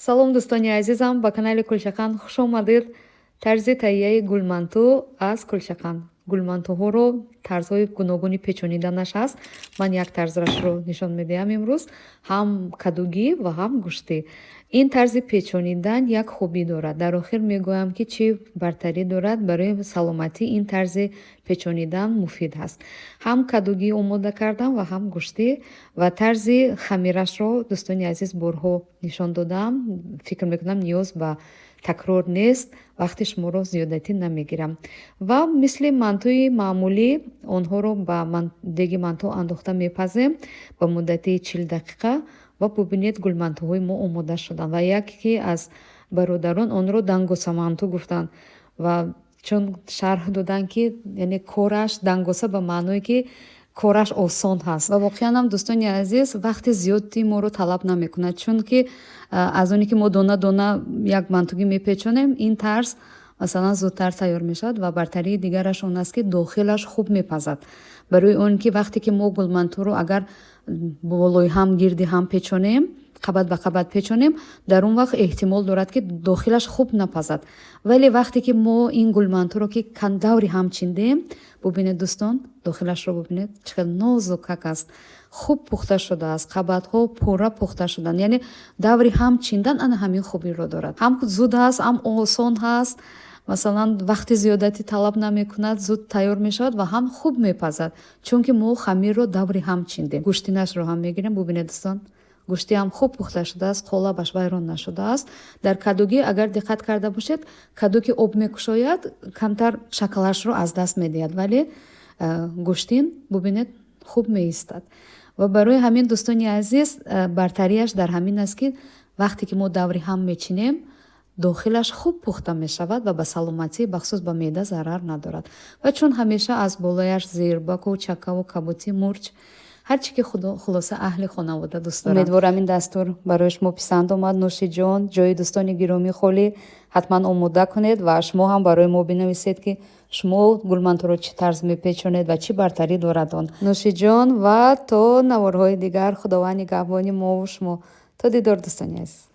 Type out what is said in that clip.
салом дӯстони азизам, ба канали Кулчақанд хуш омадед. Тарзи таҳияи гулманту аз Кулчақанд. Гулмантуҳоро тарзҳои гуногуни печониданаш ҳаст. Ман як тарзашро нишон медиҳам имрӯз, ҳам кадугӣ ва ҳам гӯшти. Ин тарзи печонидан як хубӣ дорад. Дар охир мегӯям ки чӣ бартарӣ дорад барои саломатӣ. Ин тарзи печонидан муфид ҳаст. Ҳам кадугӣ омода кардам ва ҳам гӯшти ва тарзи хамирашро дӯстони азиз борҳо нишон додам. Фикр мекунам ниёз ба такрор нест, вақти шуморо зиёдатӣ намегирам. Ва мисли мантуи маъмулӣ онҳоро ба деги манту андохта мепазем ба муддати 40 дақиқа ва бубинед гулмантуҳои мо омода шуданд. Ва яке аз бародарон онро дангоса манту гуфтанд ва чун шарҳ доданд ки яъне кораш дангоса ба маъное ки кораш осон ҳаст. Ва воқеан ҳам дӯстони азиз вақти зиёди моро талаб намекунад, чунки аз оне ки мо дона дона як мантугӣ мепечонем, ин тарз масалан зудтар тайёр мешавад ва бартарии дигараш он аст ки дохилаш хуб мепазад. Барои он ки вақте ки мо гулмантуро агар болои ҳам гирди ҳам печонем, қабат ба қабат печонем, дар он вақт эҳтимол дорад ки дохилаш хуб напазад. Вале вақте ки мо ин гулмантуро ки даври ҳам чиндем, бубинед дӯстон, дохилашро бубинед чӣ хел нозукак аст, хуб пухта шудааст, қабатҳо пурра пухта шуданд. Яъне даври ҳам чиндан ана ҳамин хубиро дорад. Ҳам зуд ҳаст, ҳам осон ҳаст. Масалан вақти зиёдатӣ талаб намекунад, зуд тайёр мешавад ва ҳам хуб мепазад, чунки мо хамирро даври ҳам чиндем. Гӯштинашро ҳам мегирем, бубинед дӯстон, гӯшти ҳам хуб пухта шудааст, қолабаш вайрон нашудааст. Дар кадугӣ агар диққат карда бошед, каду ки об мекушояд, камтар шакалашро аз даст медиҳад, вале гӯштин бубинед хуб меистад. Ва барои ҳамин дӯстони азиз бартариаш дар ҳамин аст ки вақте ки мо даври ҳам мечинем, дохилаш хуб пухта мешавад ва ба саломатӣ бахусус ба меъда зарар надорад. Ва чун ҳамеша аз болояш зирбаку чакаву кабутӣ мурч ҳар чӣ ки хулоса аҳли хонавода дӯст доранд. Умедворам ин дастур барои шумо писанд омад. Нӯшиҷон, ҷои дӯстони гиромӣ холӣ, ҳатман омода кунед ва шумо ҳам барои мо бинависед ки шумо гулмантуро чӣ тарз мепечонед ва чӣ бартарӣ дорад он. Нӯшиҷон ва то наворҳои дигар, худованд нигаҳбони мову шумо. То дидор дӯстони азиз.